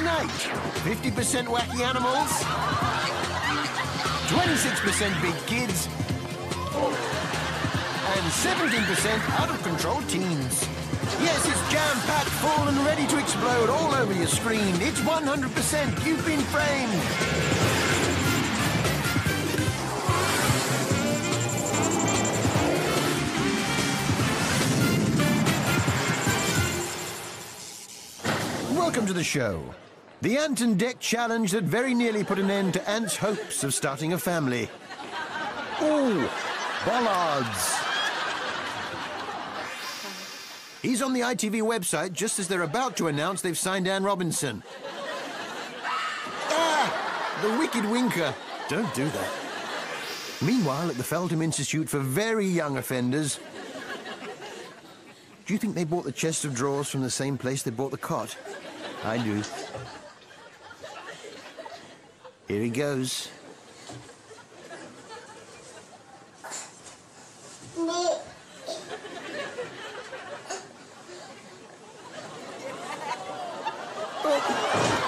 night. 50% wacky animals, 26% big kids, and 17% out-of-control teens. Yes, it's jam-packed, full and ready to explode all over your screen. It's 100%. You've been framed. Welcome to the show. The Ant and Dec challenge that very nearly put an end to Ant's hopes of starting a family. Ooh, bollards. He's on the ITV website just as they're about to announce they've signed Anne Robinson. Ah! The wicked winker. Don't do that. Meanwhile, at the Feltham Institute for Very Young Offenders... Do you think they bought the chest of drawers from the same place they bought the cot? I do. Here he goes.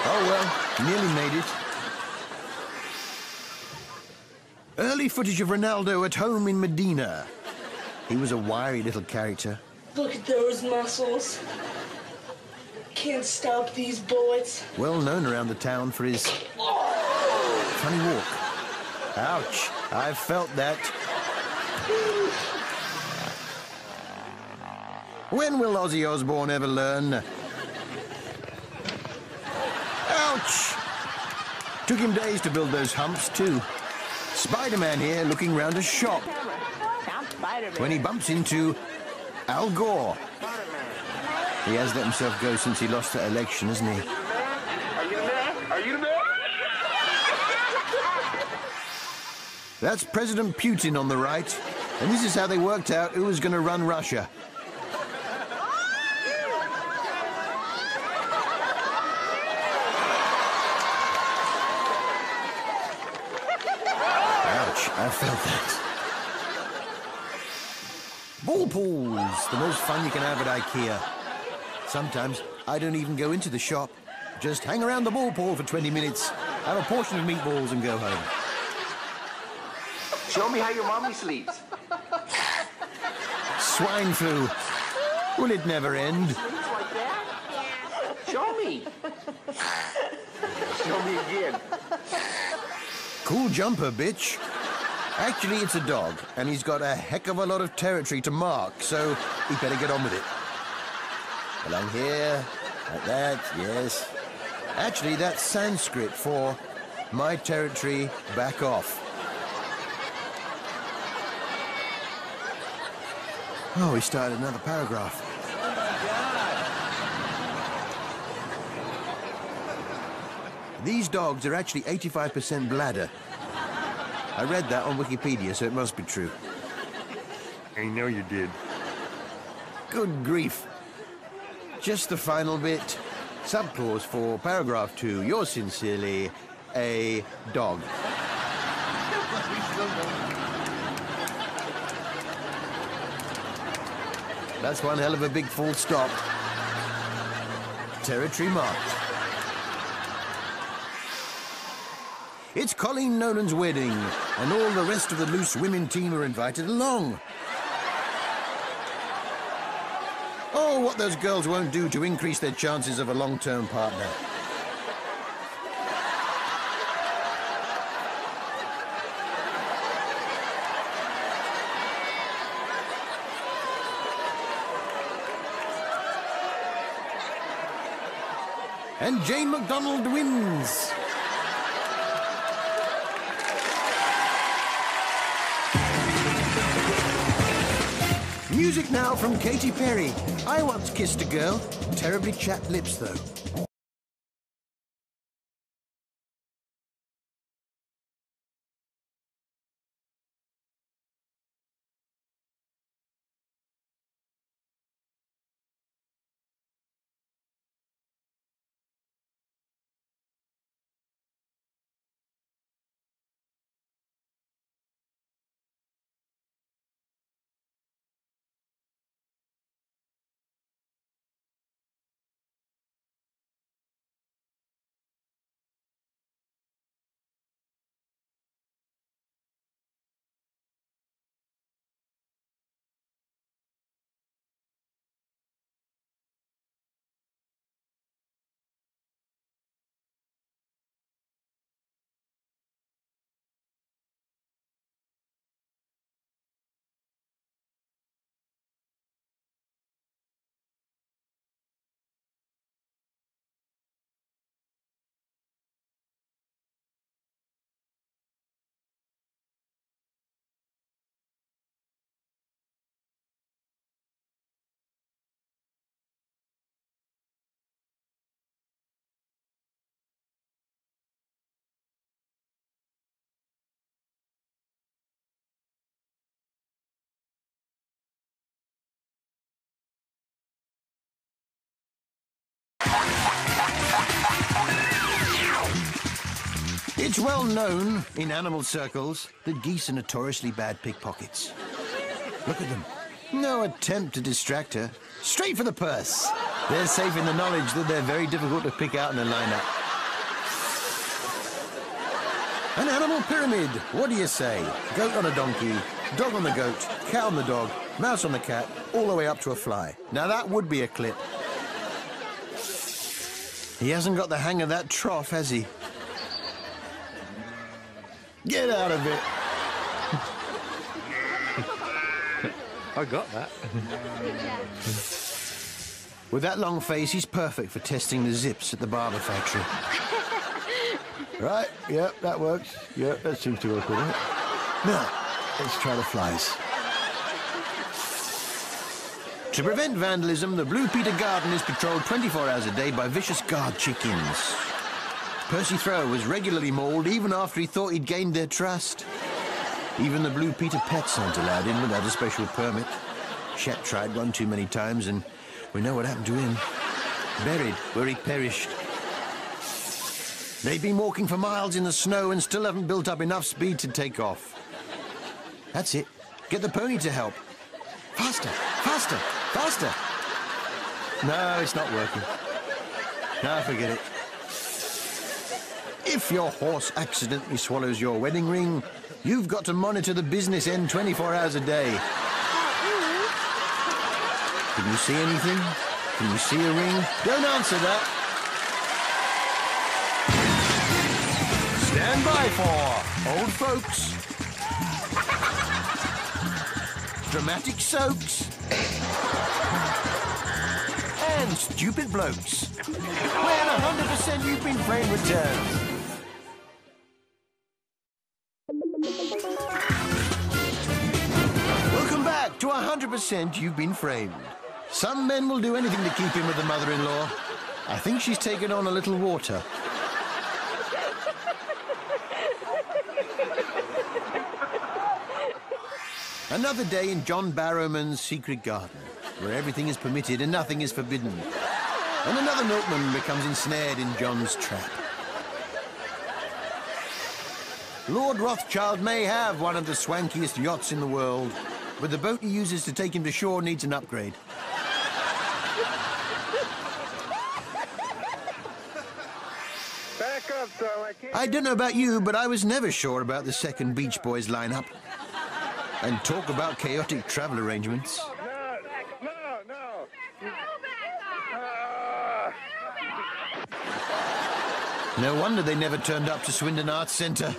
Oh well, nearly made it. Early footage of Ronaldo at home in Medina. He was a wiry little character. Look at those muscles. Can't stop these bullets. Well known around the town for his funny walk. Ouch, I've felt that. When will Ozzy Osbourne ever learn? Ouch! Took him days to build those humps, too. Spider-Man here looking round a shop when he bumps into Al Gore. He has let himself go since he lost that election, hasn't he? Are you the man? Are you the man? That's President Putin on the right, and this is how they worked out who was going to run Russia. Ouch, I felt that. Ball pools, the most fun you can have at IKEA. Sometimes I don't even go into the shop. Just hang around the ball pool for 20 minutes, have a portion of meatballs and go home. Show me how your mommy sleeps. Swine flu. Will it never end? Sleeps like that? Show me. Show me again. Cool jumper, bitch. Actually, it's a dog, and he's got a heck of a lot of territory to mark, so he better get on with it. Along here, like that, yes. Actually, that's Sanskrit for my territory, back off. Oh, we started another paragraph. These dogs are actually 85% bladder. I read that on Wikipedia, so it must be true. I know you did. Good grief. Just the final bit. Subclause for paragraph 2. Yours sincerely, a dog. That's one hell of a big full stop. Territory marked. It's Colleen Nolan's wedding, and all the rest of the Loose Women team are invited along. Oh, what those girls won't do to increase their chances of a long-term partner. And Jane McDonald wins. Music now from Katy Perry. I once kissed a girl. Terribly chapped lips, though. It's well known in animal circles that geese are notoriously bad pickpockets. Look at them. No attempt to distract her. Straight for the purse. They're safe in the knowledge that they're very difficult to pick out in a lineup. An animal pyramid. What do you say? Goat on a donkey, dog on the goat, cat on the dog, mouse on the cat, all the way up to a fly. Now that would be a clip. He hasn't got the hang of that trough, has he? Get out of it. I got that. With that long face, he's perfect for testing the zips at the barber factory. Right, yep, that works. Yep, that seems to work all right. Now, let's try the flies. To prevent vandalism, the Blue Peter garden is patrolled 24 hours a day by vicious guard chickens. Percy Thrower was regularly mauled even after he thought he'd gained their trust. Even the Blue Peter pets aren't allowed in without a special permit. Shep tried one too many times, and we know what happened to him. Buried where he perished. They've been walking for miles in the snow and still haven't built up enough speed to take off. That's it. Get the pony to help. Faster, faster, faster. No, it's not working. No, forget it. If your horse accidentally swallows your wedding ring, you've got to monitor the business end 24 hours a day. Can you see anything? Can you see a ring? Don't answer that. Stand by for old folks, dramatic soaks, and stupid blokes. When 100% You've Been Framed returns. Welcome back to 100% You've Been Framed. Some men will do anything to keep in with the mother-in-law. I think she's taken on a little water. Another day in John Barrowman's secret garden, where everything is permitted and nothing is forbidden. And another milkman becomes ensnared in John's trap. Lord Rothschild may have one of the swankiest yachts in the world, but the boat he uses to take him to shore needs an upgrade. Back up, son. I can't. I don't know about you, but I was never sure about the second Beach Boys lineup. And talk about chaotic travel arrangements. No. No wonder they never turned up to Swindon Arts Centre.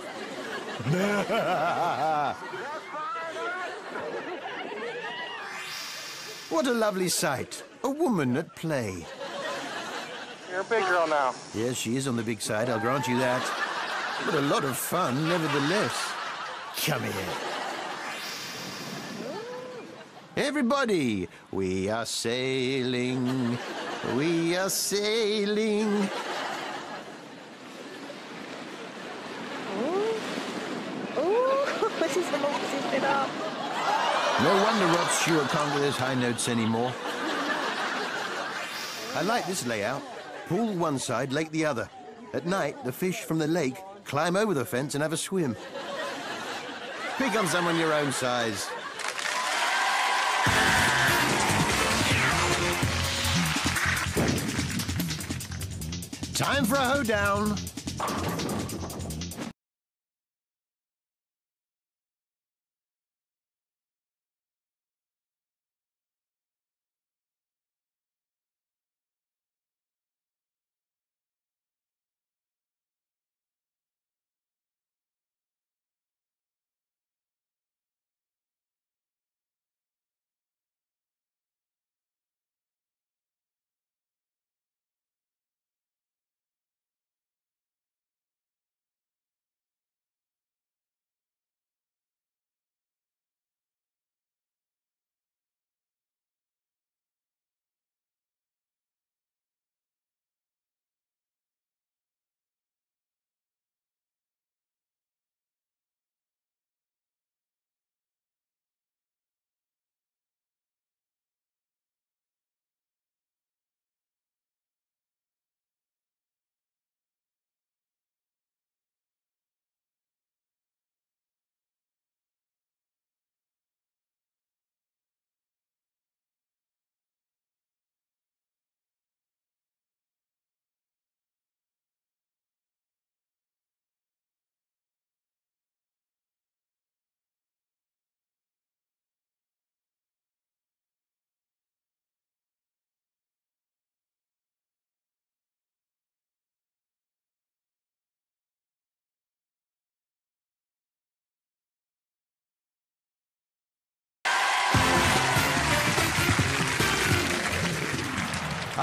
What a lovely sight. A woman at play. You're a big girl now. Yes, she is on the big side, I'll grant you that. But a lot of fun, nevertheless. Come here. Everybody, we are sailing, we are sailing. This is the most it up. No wonder Rod Stewart can't get those high notes anymore. I like this layout. Pool one side, lake the other. At night, the fish from the lake climb over the fence and have a swim. Pick on someone your own size. Time for a hoedown.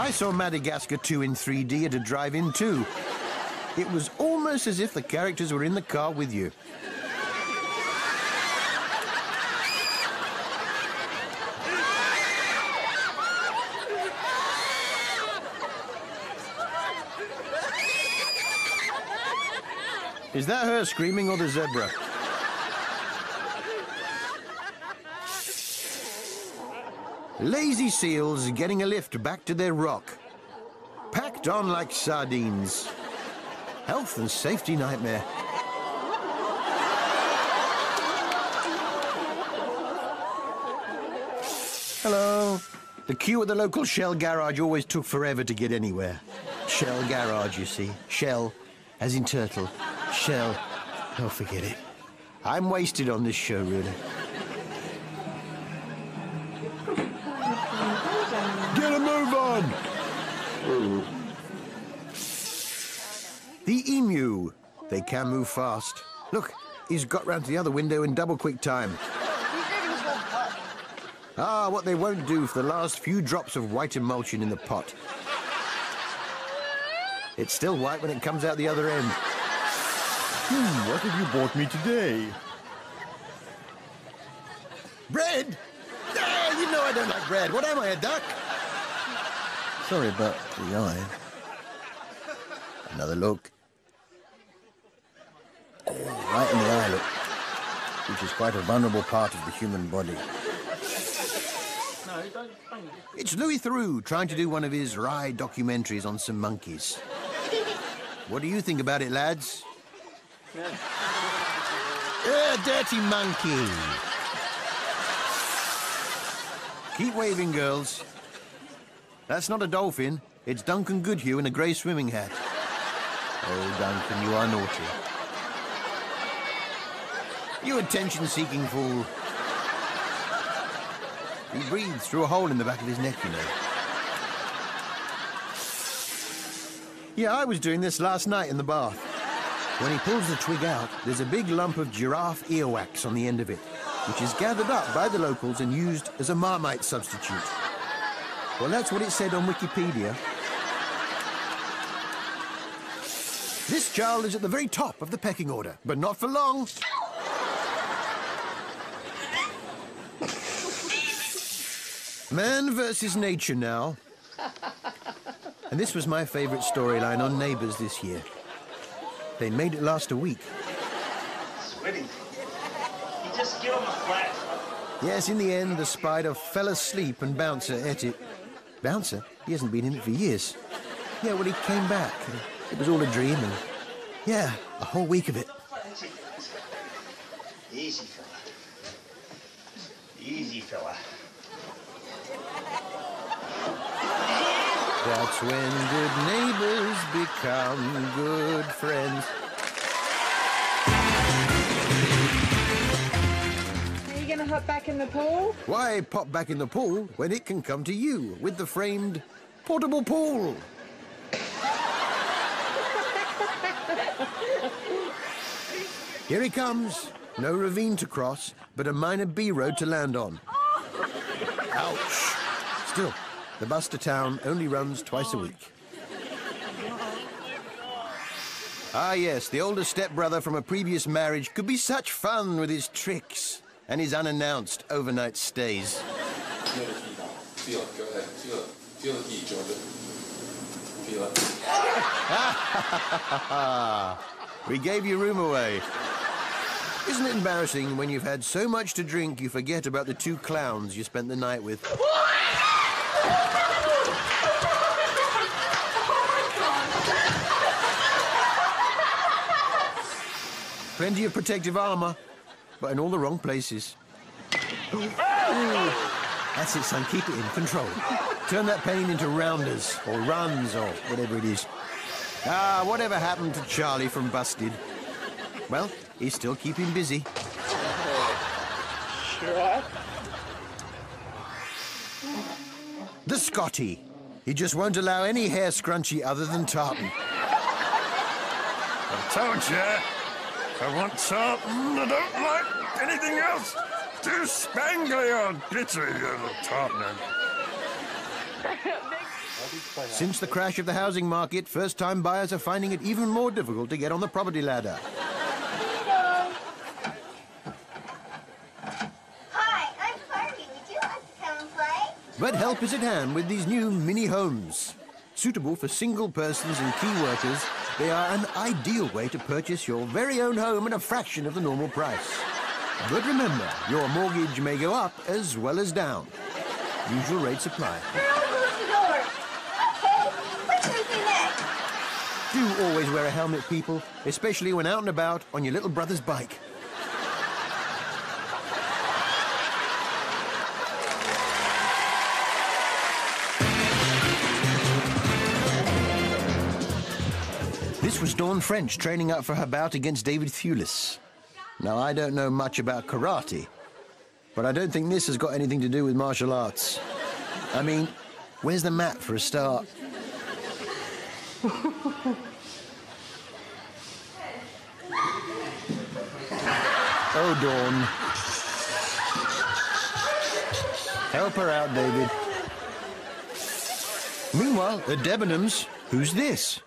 I saw Madagascar 2 in 3D at a drive-in too. It was almost as if the characters were in the car with you. Is that her screaming or the zebra? Lazy seals getting a lift back to their rock. Packed on like sardines. Health and safety nightmare. Hello. The queue at the local Shell garage always took forever to get anywhere. Shell garage, you see. Shell, as in turtle. Shell. Oh, forget it. I'm wasted on this show, really. Get a move on! The emu. They can move fast. Look, he's got round to the other window in double quick time. Ah, what they won't do for the last few drops of white emulsion in the pot. It's still white when it comes out the other end. What have you bought me today? Bread? Ah, you know I don't like bread. What am I, a duck? Sorry about the eye. Another look. Oh, right in the eye, look. Which is quite a vulnerable part of the human body. It's Louis Theroux trying to do one of his wry documentaries on some monkeys. What do you think about it, lads? Dirty monkey. Keep waving, girls. That's not a dolphin. It's Duncan Goodhue in a grey swimming hat. Oh, Duncan, you are naughty. You attention-seeking fool. He breathes through a hole in the back of his neck, you know. Yeah, I was doing this last night in the bath. When he pulls the twig out, there's a big lump of giraffe earwax on the end of it, which is gathered up by the locals and used as a Marmite substitute. Well, that's what it said on Wikipedia. This child is at the very top of the pecking order, but not for long. Man versus nature now. And this was my favourite storyline on Neighbours this year. They made it last a week. Sweaty. You just give him a flat. Yes, in the end, the spider fell asleep and Bouncer ate it. Bouncer? He hasn't been in it for years. Yeah, well, he came back. It was all a dream, and yeah, a whole week of it. Easy, fella. Easy, fella. That's when good neighbors become good friends. Are you going to hop back in the pool? Why pop back in the pool when it can come to you with the framed portable pool? Here he comes. No ravine to cross, but a minor B road to land on. Ouch. Still, the bus to town only runs twice a week. Ah, yes, the older stepbrother from a previous marriage could be such fun with his tricks and his unannounced overnight stays. Feel it. Go ahead. Feel it. Feel the heat, Georgia. Feel it. We gave your room away. Isn't it embarrassing when you've had so much to drink you forget about the two clowns you spent the night with? Plenty of protective armor, but in all the wrong places. Ooh. That's it, son. Keep it in control. Turn that pain into rounders, or runs, or whatever it is. Ah, whatever happened to Charlie from Busted? Well, he's still keeping busy. Sure. The Scotty. He just won't allow any hair scrunchie other than tartan. I told you. I want tartan. I don't like anything else. Too spangly or glittery, tartan. Since the crash of the housing market, first-time buyers are finding it even more difficult to get on the property ladder. Hi, I'm Barbie. Would you like to come and play? But help is at hand with these new mini homes. Suitable for single persons and key workers, they are an ideal way to purchase your very own home at a fraction of the normal price. But remember, your mortgage may go up as well as down. Usual rates apply. Girl, close the door. Okay, what should we do next? Do always wear a helmet, people, especially when out and about on your little brother's bike. This was Dawn French training up for her bout against David Thewlis. Now, I don't know much about karate, but I don't think this has got anything to do with martial arts. I mean, where's the mat for a start? Oh, Dawn. Help her out, David. Meanwhile, at Debenhams, who's this?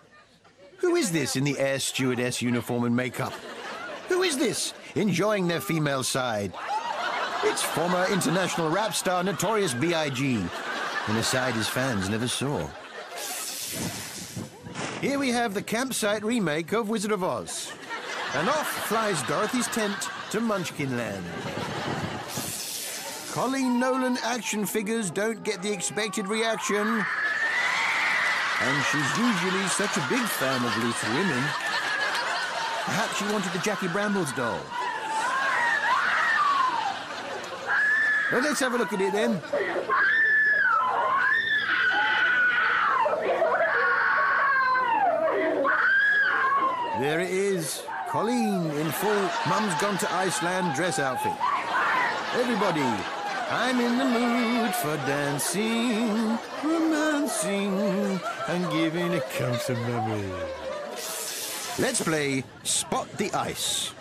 Who is this in the air stewardess uniform and makeup? Who is this enjoying their female side? It's former international rap star Notorious B.I.G. and a side his fans never saw. Here we have the campsite remake of Wizard of Oz. And off flies Dorothy's tent to Munchkinland. Colleen Nolan action figures don't get the expected reaction. And she's usually such a big fan of Little Women. Perhaps she wanted the Jackie Brambles doll. Well, let's have a look at it then. There it is. Colleen in full Mum's Gone to Iceland dress outfit. Everybody, I'm in the mood for dancing, romancing, and giving a count of memory. Let's play Spot the Ice.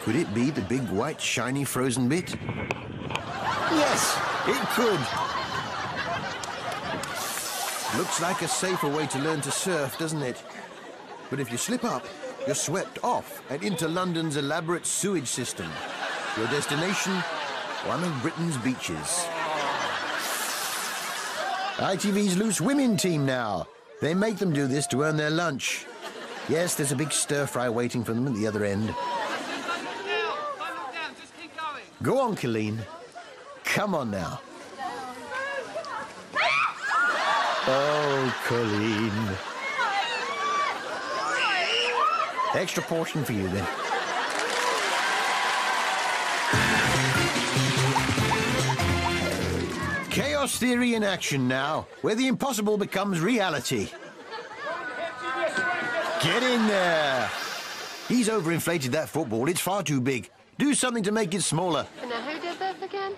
Could it be the big white shiny frozen bit? Yes, it could. Looks like a safer way to learn to surf, doesn't it? But if you slip up, you're swept off and into London's elaborate sewage system. Your destination, one of Britain's beaches. ITV's Loose Women team now. They make them do this to earn their lunch. Yes, there's a big stir-fry waiting for them at the other end. Go on, Colleen. Come on now. Oh, Colleen. Extra portion for you, then. Chaos theory in action now, where the impossible becomes reality. Get in there. He's overinflated that football. It's far too big. Do something to make it smaller. Now, who did this again?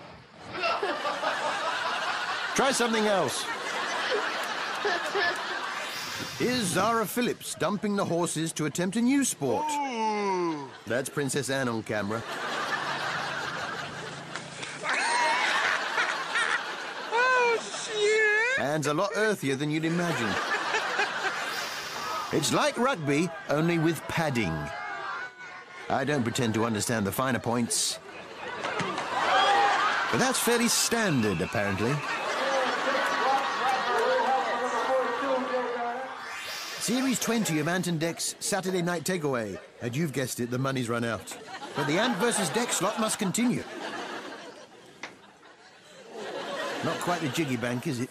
Try something else. Here's Zara Phillips dumping the horses to attempt a new sport. Ooh. That's Princess Anne on camera. Oh, shit! Anne's a lot earthier than you'd imagine. It's like rugby, only with padding. I don't pretend to understand the finer points. But that's fairly standard, apparently. Series 20 of Ant and Dec's Saturday Night Takeaway. And you've guessed it, the money's run out. But the Ant versus Dec slot must continue. Not quite the jiggy bank, is it?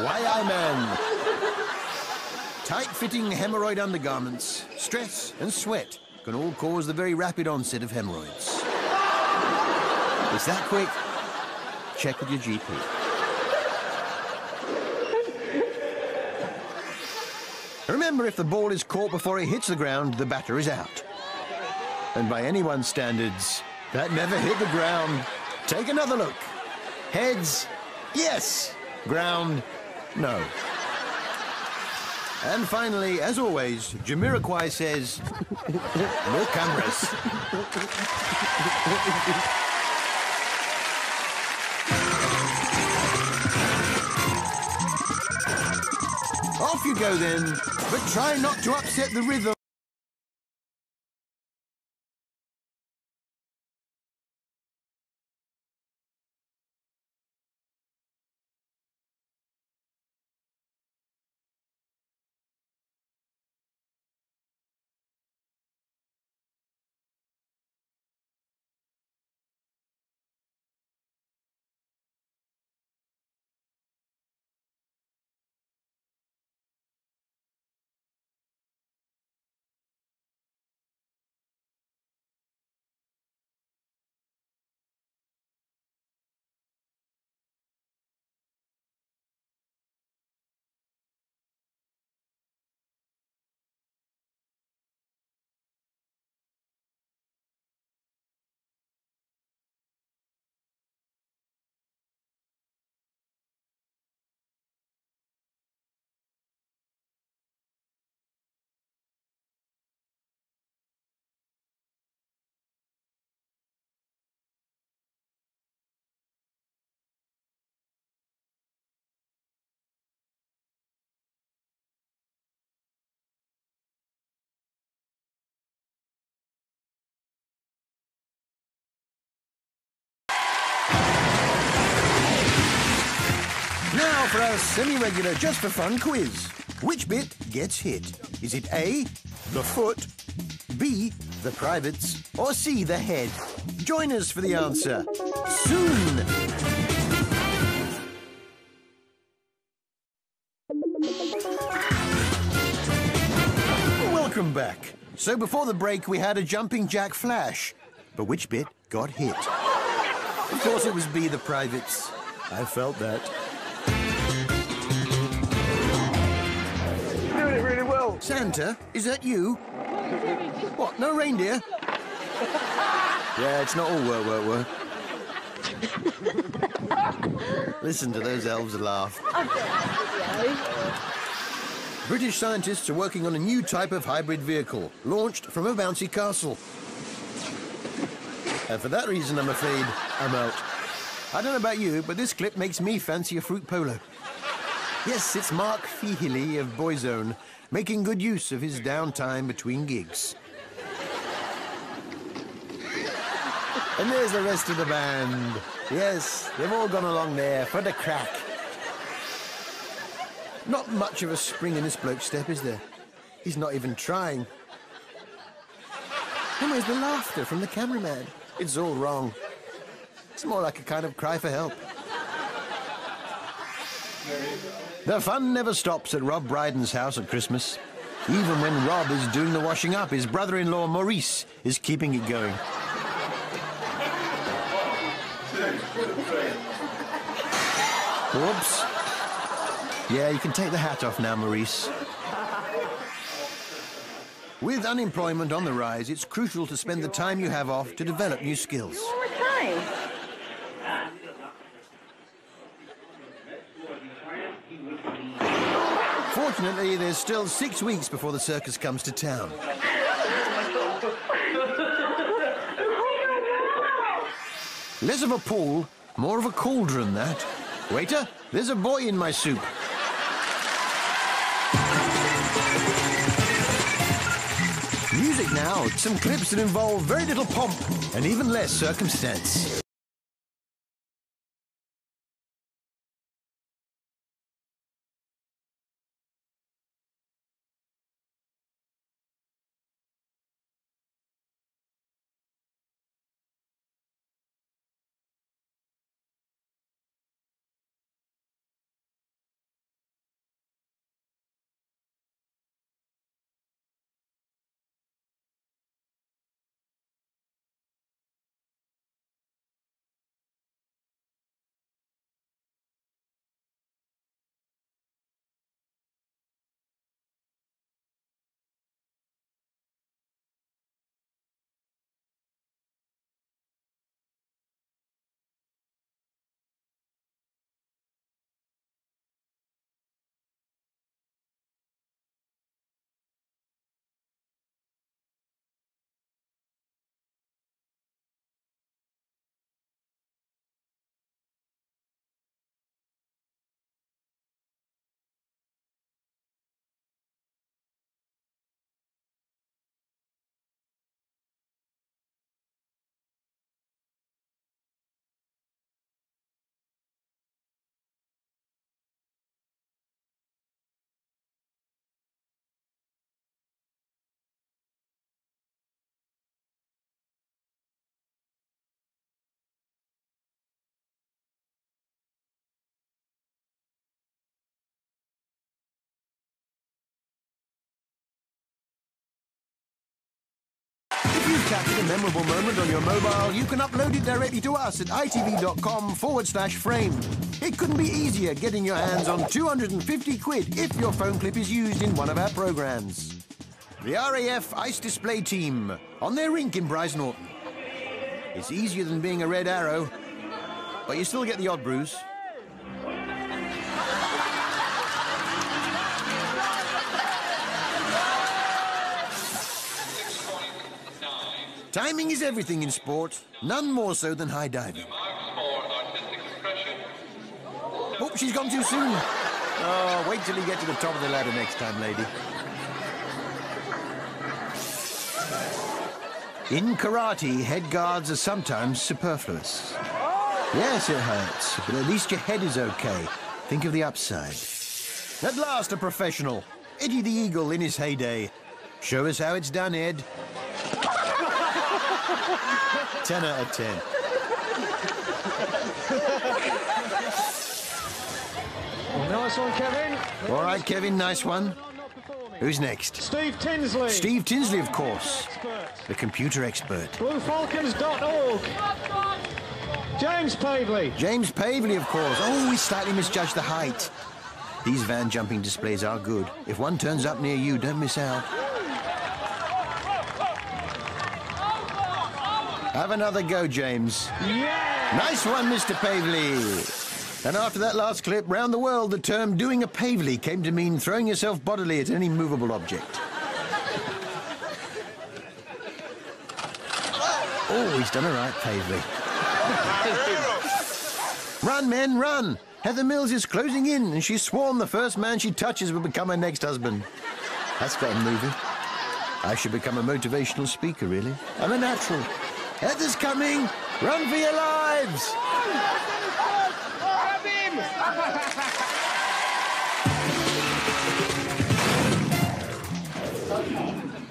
Why, man. Tight-fitting hemorrhoid undergarments, stress and sweat can all cause the very rapid onset of hemorrhoids. Is that quick? Check with your GP. Remember, if the ball is caught before it hits the ground, the batter is out. And by anyone's standards, that never hit the ground. Take another look. Heads, yes. Ground, no. And finally, as always, Jamiroquai says, no cameras. Off you go then, but try not to upset the rhythm. Now for our semi-regular just-for-fun quiz. Which bit gets hit? Is it A, the foot, B, the privates, or C, the head? Join us for the answer soon. Welcome back. So before the break, we had a jumping jack flash. But which bit got hit? Of course, it was B, the privates. I felt that. Doing it really well. Santa, is that you? What, no reindeer? Yeah, it's not all work. Listen to those elves laugh. British scientists are working on a new type of hybrid vehicle, launched from a bouncy castle. And for that reason, I'm afraid, I'm out. I don't know about you, but this clip makes me fancy a fruit polo. Yes, it's Mark Feehily of Boyzone, making good use of his downtime between gigs. And there's the rest of the band. Yes, they've all gone along there for the crack. Not much of a spring in this bloke's step, is there? He's not even trying. And where's the laughter from the cameraman? It's all wrong. It's more like a kind of cry for help. The fun never stops at Rob Brydon's house at Christmas. Even when Rob is doing the washing up, his brother-in-law Maurice is keeping it going. Whoops. Yeah, you can take the hat off now, Maurice. With unemployment on the rise, it's crucial to spend the time you have off to develop new skills. All the time. Fortunately, there's still 6 weeks before the circus comes to town. Less of a pool, more of a cauldron, that. Waiter, there's a boy in my soup. Music now, some clips that involve very little pomp and even less circumstance. captured a memorable moment on your mobile, you can upload it directly to us at itv.com/frame. It couldn't be easier getting your hands on 250 quid if your phone clip is used in one of our programs. The RAF Ice Display Team on their rink in Bryce Norton. It's easier than being a red arrow, but you still get the odd bruise. Timing is everything in sport, none more so than high diving. Oh, she's gone too soon. Oh, wait till you get to the top of the ladder next time, lady. In karate, head guards are sometimes superfluous. Yes, it hurts, but at least your head is okay. Think of the upside. At last, a professional. Eddie the Eagle in his heyday. Show us how it's done, Ed. 10 out of 10. Nice one, Kevin. All right, Kevin, nice one. Who's next? Steve Tinsley. Steve Tinsley, of course. The computer expert. BlueFalcons.org. James Pavley. James Pavley, of course. Oh, we slightly misjudged the height. These van jumping displays are good. If one turns up near you, don't miss out. Have another go, James. Yeah. Nice one, Mr. Pavley. And after that last clip, round the world, the term doing a Pavley came to mean throwing yourself bodily at any movable object. Oh, he's done all right, Pavley. Run, men, run! Heather Mills is closing in, and she's sworn the first man she touches will become her next husband. That's got him moving. I should become a motivational speaker, really. I'm a natural. Heather's coming! Run for your lives! Grab him!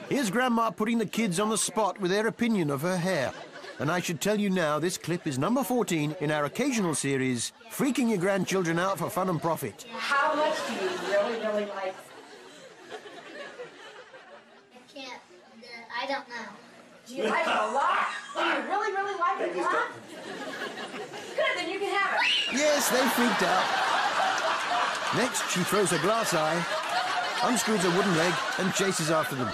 Here's Grandma putting the kids on the spot with their opinion of her hair. And I should tell you now, this clip is number 14 in our occasional series, Freaking Your Grandchildren Out for Fun and Profit. How much do you really, really like? I can't. I don't know. Do you like it a lot? Do you really, really like it a lot? Good, then you can have it. Yes, they freaked out. Next, she throws a glass eye, unscrews a wooden leg, and chases after them.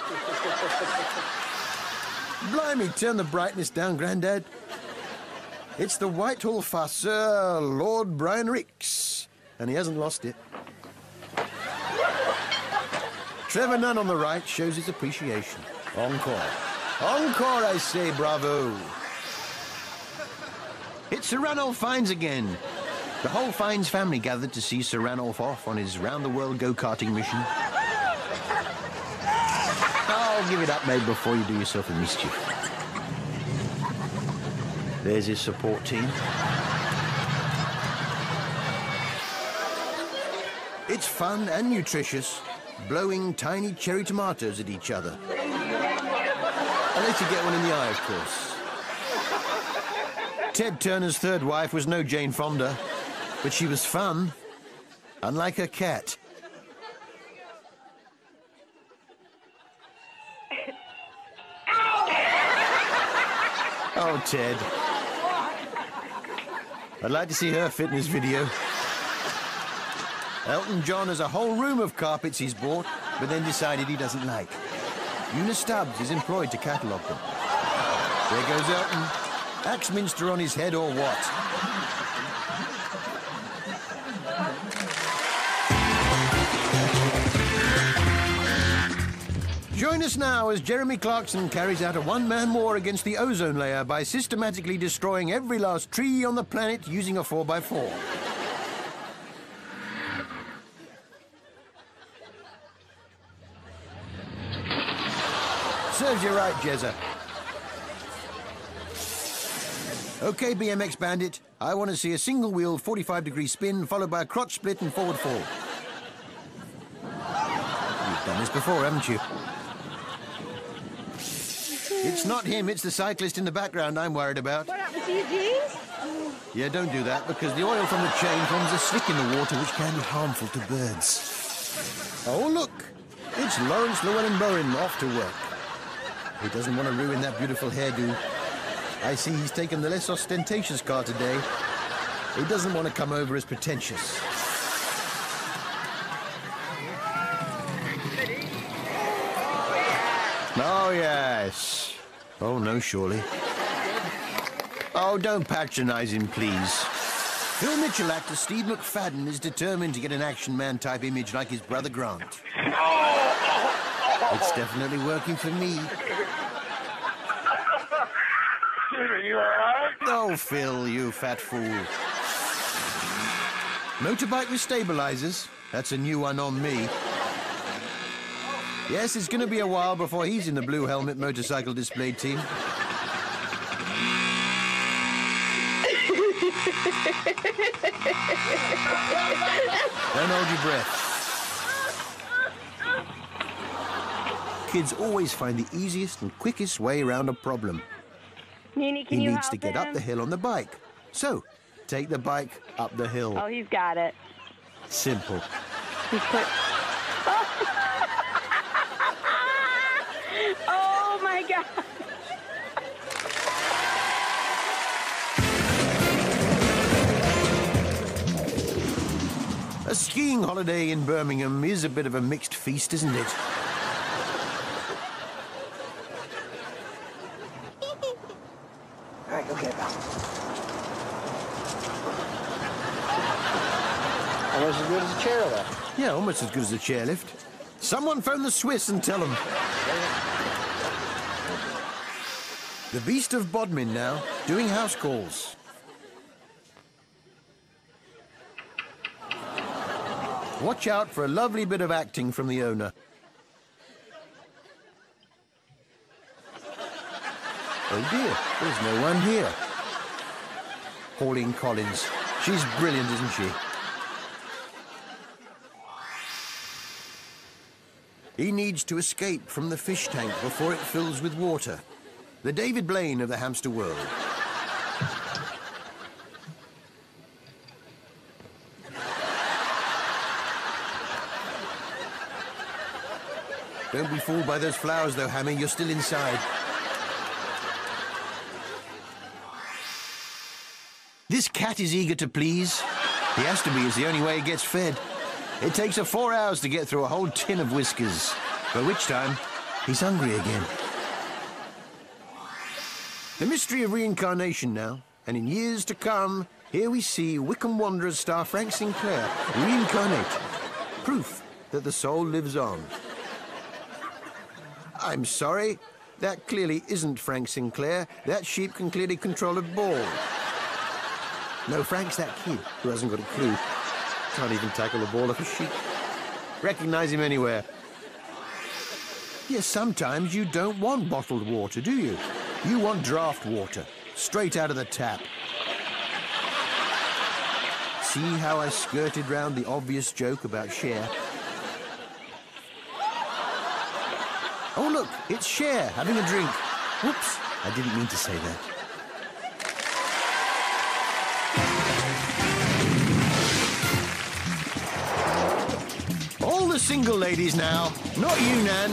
Blimey, turn the brightness down, Grandad. It's the Whitehall farceur, Lord Brian Ricks, and he hasn't lost it. Trevor Nunn on the right shows his appreciation. Encore. Encore, I say, bravo. It's Sir Ranulph Fiennes again. The whole Fiennes family gathered to see Sir Ranulph off on his round-the-world go-karting mission. Oh, give it up, mate, before you do yourself a mischief. There's his support team. It's fun and nutritious, blowing tiny cherry tomatoes at each other. Unless you get one in the eye, of course. Ted Turner's third wife was no Jane Fonda, but she was fun, unlike her cat. Oh, Ted. I'd like to see her fitness video. Elton John has a whole room of carpets he's bought, but then decided he doesn't like. Una Stubbs is employed to catalogue them. There goes Elton. Axminster on his head or what? Join us now as Jeremy Clarkson carries out a one-man war against the ozone layer by systematically destroying every last tree on the planet using a 4x4. Serves you right, Jezza. Okay, BMX Bandit, I want to see a single-wheel 45-degree spin followed by a crotch split and forward fall. You've done this before, haven't you? It's not him, it's the cyclist in the background I'm worried about. What happened to your jeans? Yeah, don't do that, because the oil from the chain forms a slick in the water which can be harmful to birds. Oh, look! It's Lawrence Llewellyn Bowen off to work. He doesn't want to ruin that beautiful hairdo. I see he's taken the less ostentatious car today. He doesn't want to come over as pretentious. Oh, yes. Oh, no, surely. Oh, don't patronize him, please. Phil Mitchell actor Steve McFadden is determined to get an action man type image like his brother Grant. It's definitely working for me. Oh, Phil, you fat fool. Motorbike with stabilizers. That's a new one on me. Yes, it's going to be a while before he's in the blue helmet motorcycle display team. Don't hold your breath. Kids always find the easiest and quickest way around a problem. Nene, can He you needs help to get him? up the hill on the bike. So, take the bike up the hill. Oh, he's got it. Simple. He's put... Oh, my God. A skiing holiday in Birmingham is a bit of a mixed feast, isn't it? All right, go get it, pal. Almost as good as a chairlift. Yeah, almost as good as a chairlift. Someone phone the Swiss and tell them. The Beast of Bodmin now, doing house calls. Watch out for a lovely bit of acting from the owner. Oh dear, there's no one here. Pauline Collins. She's brilliant, isn't she? He needs to escape from the fish tank before it fills with water. The David Blaine of the hamster world. Don't be fooled by those flowers, though, Hammy. You're still inside. This cat is eager to please. He has to be, it's the only way he gets fed. It takes her 4 hours to get through a whole tin of Whiskers, by which time he's hungry again. The mystery of reincarnation now, and in years to come, here we see Wickham Wanderers star Frank Sinclair reincarnate. Proof that the soul lives on. I'm sorry, that clearly isn't Frank Sinclair. That sheep can clearly control a ball. No, Frank's that kid who hasn't got a clue. Can't even tackle the ball off a sheep. Recognize him anywhere. Yes, sometimes you don't want bottled water, do you? You want draft water, straight out of the tap. See how I skirted round the obvious joke about Cher? Oh, look, it's Cher having a drink. Whoops, I didn't mean to say that. All the single ladies now, not you, Nan.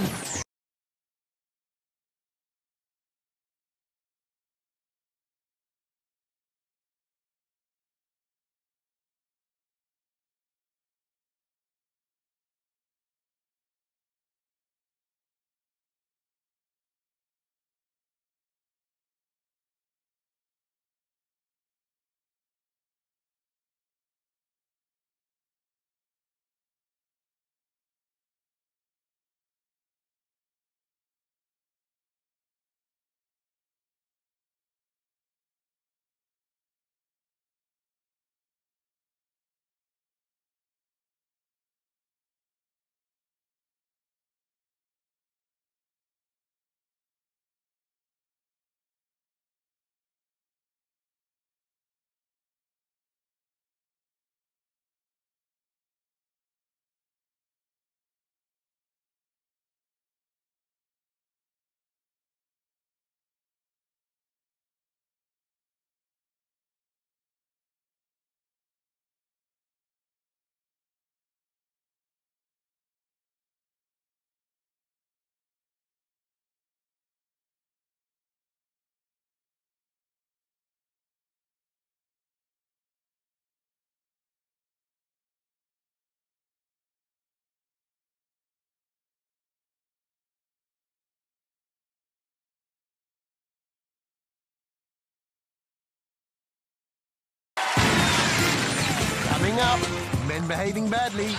Coming up, men behaving badly.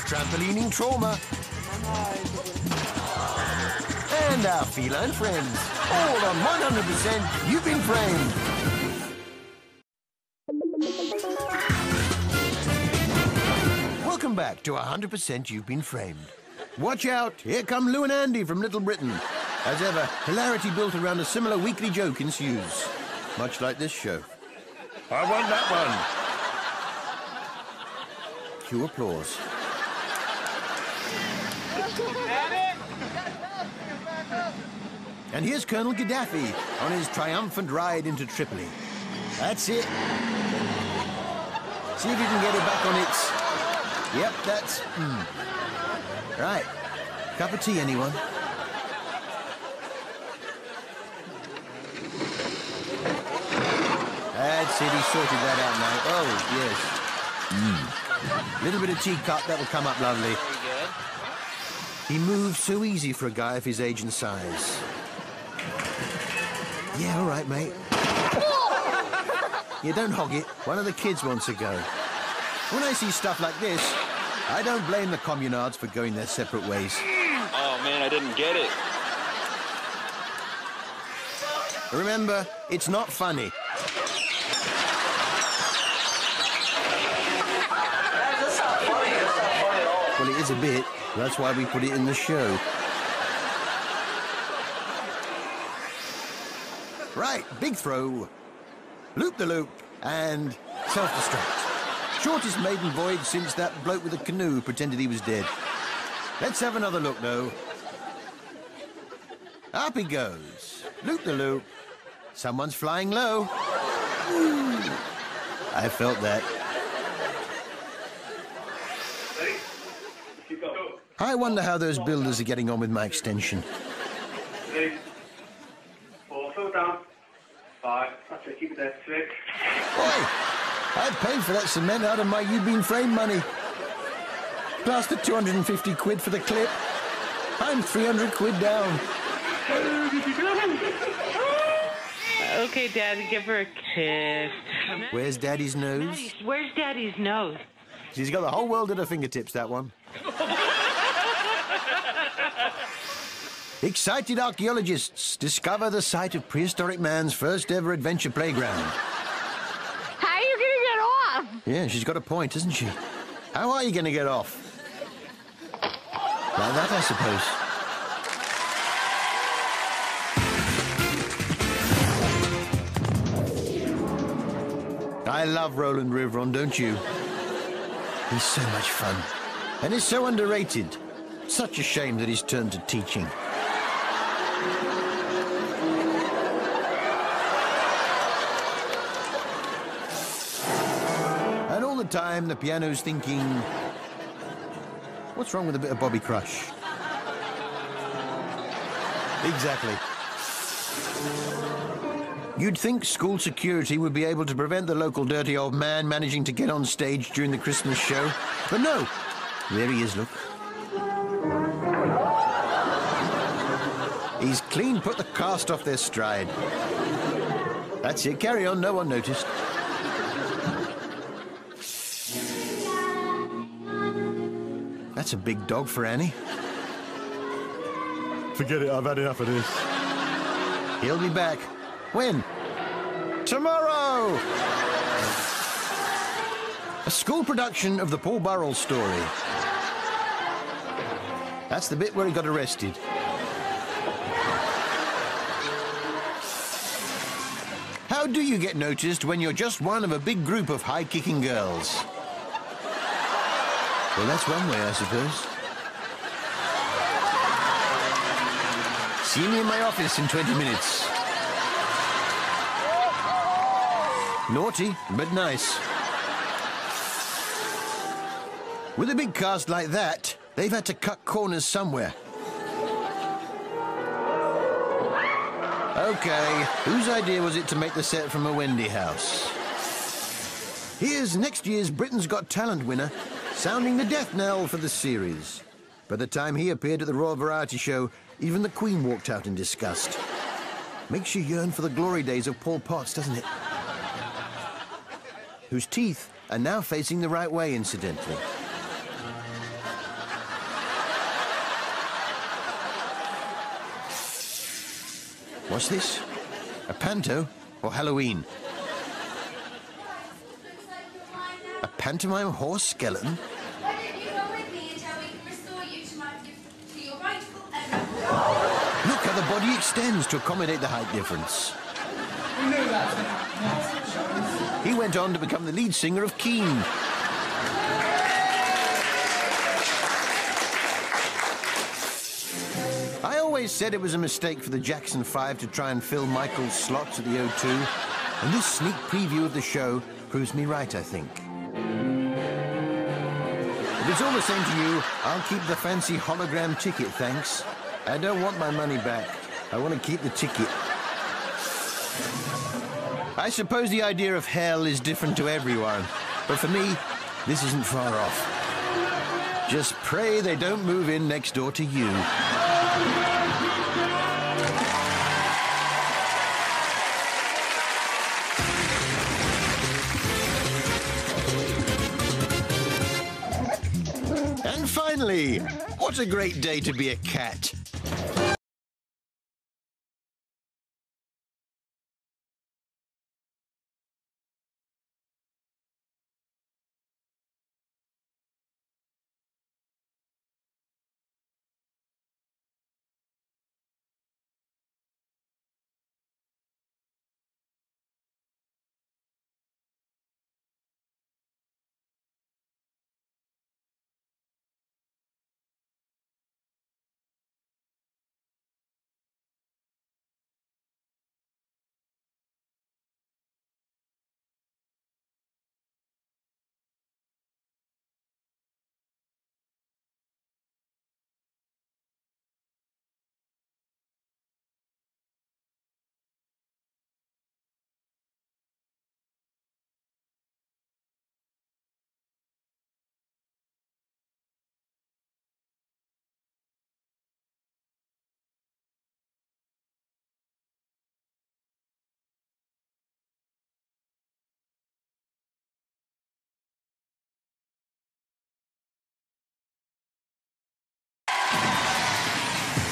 Trampolining trauma. And our feline friends. All on 100% You've Been Framed. Welcome back to 100% You've Been Framed. Watch out, here come Lou and Andy from Little Britain. As ever, hilarity built around a similar weekly joke ensues. Much like this show. I want that one. Cue applause. And here's Colonel Gaddafi on his triumphant ride into Tripoli. That's it. See if you can get it back on its... Yep, that's... Right. Cup of tea, anyone? That's it, he sorted that out now. Oh, yes. Little bit of teacup, that'll come up lovely. He moves so easy for a guy of his age and size. Yeah, all right, mate. Yeah, don't hog it. One of the kids wants to go. When I see stuff like this, I don't blame the communards for going their separate ways. Oh, man, I didn't get it. Remember, it's not funny. That's not funny. That's not funny at all. Well, it is a bit. That's why we put it in the show. Right, big throw. Loop the loop and self-destruct. Shortest maiden voyage since that bloke with a canoe pretended he was dead. Let's have another look, though. Up he goes. Loop the loop. Someone's flying low. Ooh. I felt that. I wonder how those builders are getting on with my extension. 3, 4, slow down. 5, that's it, keep it there. 6. Boy, I paid for that cement out of my You've Been Framed money. Plus the 250 quid for the clip. I'm 300 quid down. Okay, Daddy, give her a kiss. Where's Daddy's nose? Where's Daddy's nose? She's got the whole world at her fingertips, that one. Excited archaeologists discover the site of prehistoric man's first ever adventure playground. How are you going to get off? Yeah, she's got a point, hasn't she? How are you going to get off? Like that, I suppose. I love Roland Rivron, don't you? He's so much fun. And he's so underrated. Such a shame that he's turned to teaching. And all the time, the piano's thinking, what's wrong with a bit of Bobby Crush? Exactly. You'd think school security would be able to prevent the local dirty old man managing to get on stage during the Christmas show. But no. There he is, look. He's clean put the cast off their stride. That's it, carry on, no one noticed. That's a big dog for Annie. Forget it, I've had enough of this. He'll be back. When? Tomorrow! A school production of the Paul Burrell story. That's the bit where he got arrested. How do you get noticed when you're just one of a big group of high-kicking girls? Well, that's one way, I suppose. See me in my office in 20 minutes. Naughty, but nice. With a big cast like that, they've had to cut corners somewhere. Okay, whose idea was it to make the set from a Wendy house? Here's next year's Britain's Got Talent winner, sounding the death knell for the series. By the time he appeared at the Royal Variety Show, even the Queen walked out in disgust. Makes you yearn for the glory days of Paul Potts, doesn't it? whose teeth are now facing the right way, incidentally. What's this? A panto or Halloween? A pantomime horse skeleton? Why don't you come with me until we can restore you to your rightful owner? Look how the body extends to accommodate the height difference. He went on to become the lead singer of Keane. I always said it was a mistake for the Jackson 5 to try and fill Michael's slots at the O2, and this sneak preview of the show proves me right, I think. If it's all the same to you, I'll keep the fancy hologram ticket, thanks. I don't want my money back. I want to keep the ticket. I suppose the idea of hell is different to everyone, but for me, this isn't far off. Just pray they don't move in next door to you. And finally, what a great day to be a cat.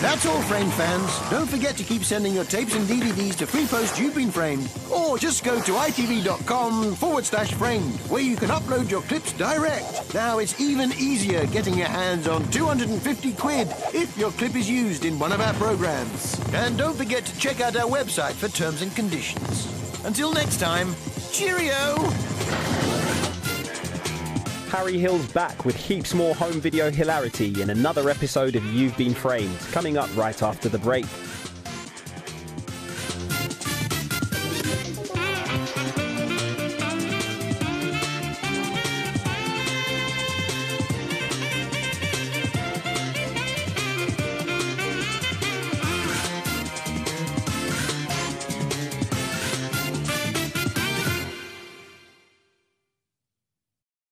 That's all, Framed fans. Don't forget to keep sending your tapes and DVDs to Free Post You've Been Framed, or just go to itv.com/framed, where you can upload your clips direct. Now it's even easier getting your hands on 250 quid if your clip is used in one of our programs. And don't forget to check out our website for terms and conditions. Until next time, cheerio! Harry Hill's back with heaps more home video hilarity in another episode of You've Been Framed, coming up right after the break.